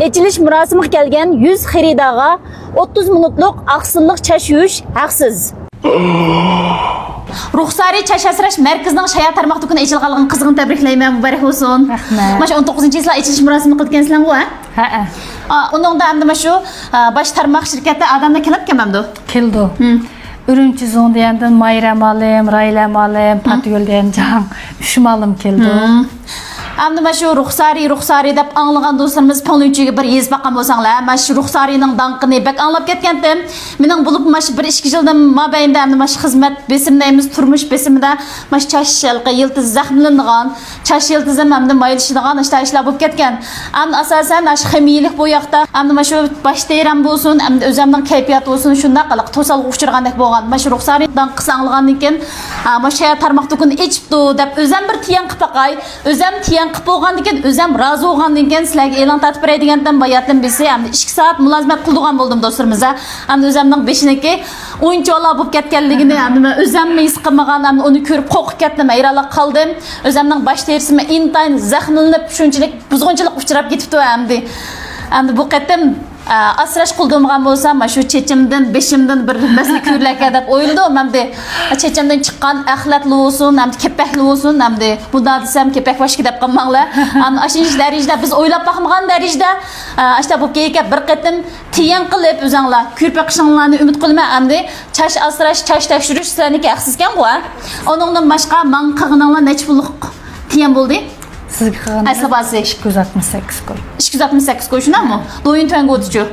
Açılış murosimiga kelgan 100 xaridaga 30 minutluk aqsilliq chash yuvish haqsiz. Ruxsari chash asrash markazining shaya tarmoq do'koni ochilganligini qizg'in tabriklayman. Muborak bo'lsin. Rahmat. Mana 19-yilda ochilish murosimini qilib kelsizlar-ku, ha? Uningda hamda mana shu bosh tarmoq shirkati odamlar kelib kelmamdi. Keldi. Ürümçi zondayandan Mayram alim, Raylam alim, Patiyol deyancan, Üşmalim keldi. Hamda mana shu ruxsari deb anglagan do'stlarimiz panuychiga bir yez baqan bo'lsanglar, mana shu ruxsarining danqini bak anglab ketgandim. Mening bo'lib mana shu 1-2 yildan mobaynda hamda mana shu xizmat besimdaymiz, turmush besimida mana shu chash shalqi yiltiz zaxmlangan, chash yiltizi hamda maylishadigan ishlar bo'lib ketgan. Hamda asosan mana shu ximiylik bu yoqda hamda mana shu bosh teram bo'lsin, hamda o'zimning kayfiyat bo'lsin, shunday qilib to'salga uchirgandek bo'lgan. Mana shu ruxsari danqisi anglagandan keyin mana shu tarmoq do'koni ichibdi deb o'zim bir tiyan qilib baqay, o'zim tiyan qilib bo'lgandan keyin o'zim rozi bo'lgandan keyin sizlarga e'lon tatib beray degandan bayatlim bilsa hamda 2 soat mulozimat qildigan bo'ldim do'stlarimiz. Hamda o'zimning beshiniki o'yinchoqlar bo'lib ketganligini hamda men o'zim his qilmagan, hamda uni ko'rib qo'rqib ketdim, hayronlik qoldim. O'zimning bosh terisimi intayin zaxmlanib, shunchalik buzg'unchilik uchrab ketibdi hamda bu qatim asrash qildigan bo'lsam, mana shu chechimdan, beshimdan bir masli ko'rlaka deb o'yladim. Hamda chechimdan chiqqan axlatli bo'lsin, hamda kepakli bo'lsin, hamda bunda desam kepak boshga deb qolmanglar. Hamda ashinchi darajada biz o'ylab baxmagan darajada ashta bo'lib kelgan bir qatim tiyan qilib o'zinglar ko'rpa qishinglarni umid qilma. Hamda chash asrash, chash tekshirish sizlarniki haqsizkan-ku. Oningdan boshqa men qilganinglar necha pullik tiyan bo'ldi? Sizga qilgan asli basi 268 qo'y. 268 qo'y shunaqmi? Do'yin tanga o'tchi.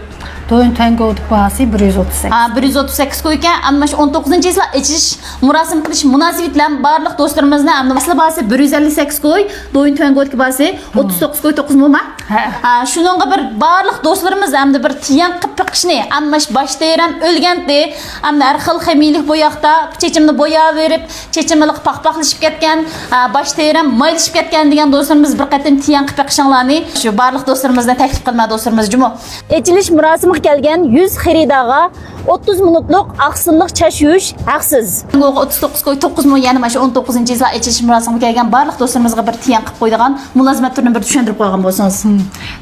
Do'yin tanga o'tib bahsi 138. 138 qo'y ekan. Amma shu 19-yilda ichish murosim qilish munosabati bilan barliq do'stlarimizni hamda asli basi 158 qo'y, do'yin tanga o'tib bahsi 39 qo'y 9 mo'ma. Shuningga bir barliq do'stlarimiz hamda bir tiyan qilib piqishni, amma boshda yeram o'lgandi, hamda har xil ximiylik bu yoqda chechimni bo'yab berib, chechimliq paqpaqlashib ketgan, boshda yeram maylashib ketgan degan do'stlarimiz bir qatim tiyan qilib piqishinglarni shu barliq do'stlarimizdan taklif qilma do'stlarimiz jumo. Açılış murosimiga kelgan 100 xaridaga 30 minutluk aqsilliq chash yuvish haqsiz. 39 qo'y 9 mo, ya'ni mana shu 19-yilda açılış murosimiga kelgan barliq do'stlarimizga bir tiyan qilib qo'ydigan mulozimat turini bir tushuntirib qo'ygan bo'lsangiz.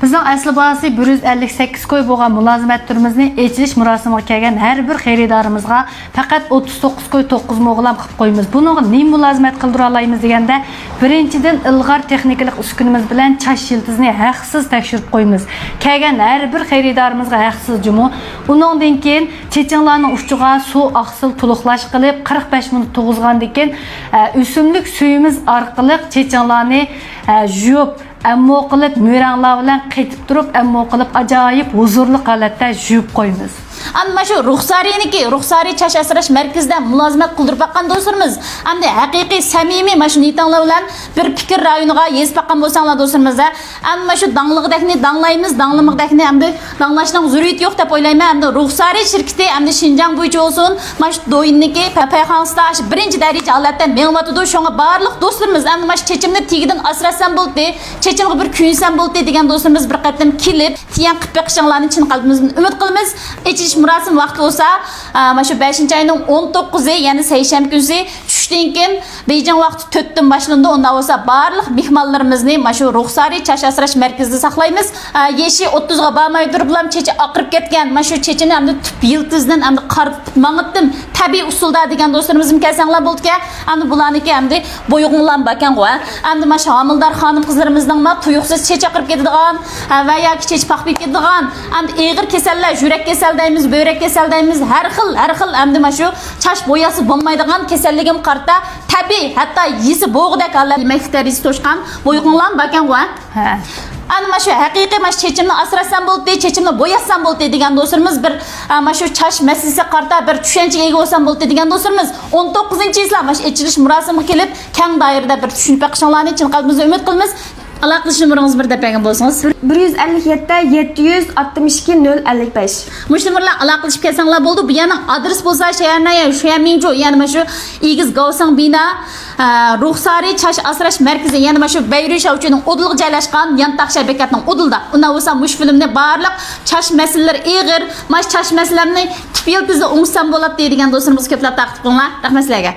Bizning asli bahsi 158 qo'y bo'lgan mulozimat turimizni açılış murosimiga kelgan har bir xaridarimizga faqat 39 qo'y 9 mo'g'lam qilib qo'yamiz. Buni nima mulozimat qildira olamiz deganda, birinchidan ilg'or texnikalik uskunamiz bilan chash yiltizni haqsiz tekshirib qo'yamiz. Kelgan har bir xaridarimizga haqsiz jumo. Uningdan keyin chechinlarning uchiga suv aqsil to'liqlash qilib 45 minut tug'izgandan keyin o'simlik suyimiz orqali chechinlarni yuvib ammo qilib mo'ranglar bilan qaytib turib ammo qilib ajoyib huzurli holatda yuvib qo'yamiz. Amma shu ruxsari chash asrash markazida mulozimat qildirib baqqan do'stlarimiz, hamda haqiqiy samimiy mana shu niyatlar bilan bir fikr rayoniga yezib baqqan bo'lsanglar do'stlarimiz, amma shu danglig'idakni danglaymiz, danglamig'idakni hamda danglashning zurriyati yo'q deb o'ylayman. Hamda ruxsari shirkati hamda Shinjang bo'yicha bo'lsin, mana shu do'yinniki payxonsta birinchi daraja holatda menvatdi. Shunga barliq do'stlarimiz hamda mana shu chechimni tegidan asrasam bo'ldi, chechimga bir kuyinsam bo'ldi degan do'stlarimiz bir qatim kelib, tiyan qilib beqishinglarni chin qalbimizdan umid qilamiz. Açılış murosim vaqti bo'lsa, mana shu 5-oyning 19-i, ya'ni seshanba kuni tushdan keyin Beijing vaqti 4 dan boshlandi. Unda bo'lsa barliq mehmonlarimizni mana shu ruxsari chash asrash markazida saqlaymiz. Yeshi 30 ga bormay turib ham chechi oqirib ketgan. Mana shu chechini hamda tub yiltizdan hamda qaritib mangitdim. Tabiiy usulda degan do'stlarimizim kelsanglar bo'ldi-ki, hamda bularniki hamda bo'yug'inlar bakan-ku. Hamda mana shu homildor xonim qizlarimizning ma tuyuqsiz chech oqirib ketadigan va yoki chech paqib ketadigan, hamda og'ir kasallar, yurak kasaldaymiz, böbrek kasaldaymiz, har xil hamda mana shu chash bo'yasi bo'lmaydigan kasalligim qarta tabiiy, hatto yisi bo'g'dak holat maktabisi to'shqan bo'yug'inlar bakan-ku. Ana mana shu haqiqiy mana chechimni asrasam bo'ldi, chechimni bo'yasam bo'ldi degan do'stlarimiz bir mana shu chash masalasi qarta bir tushunchaga ega bo'lsam bo'ldi degan do'stlarimiz 19-yilda mana shu açılış murosimiga kelib keng doirada bir tushunib beqishinglarni chin qalbimizdan umid qilamiz. Aloqalash numaringiz bir deb bergan bo'lsangiz. 157 762 055. Mushlimirlar aloqalashib kelsanglar bo'ldi. Bu yana adres bo'lsa Shaharnaya, Shuyamingjo, ya'ni mana shu Egiz Gavsang bina ruxsari chash asrash markazi, ya'ni mana shu Bayru Shavchining o'dilga joylashgan Yantaxsha bekatning o'dilda. Unda bo'lsa mush filmni barliq chash masalalari eg'ir, mana chash masalalarini tip yiltizda o'ngsam bo'ladi degan do'stlarimiz ko'plab taqdim qilinglar. Rahmat sizlarga.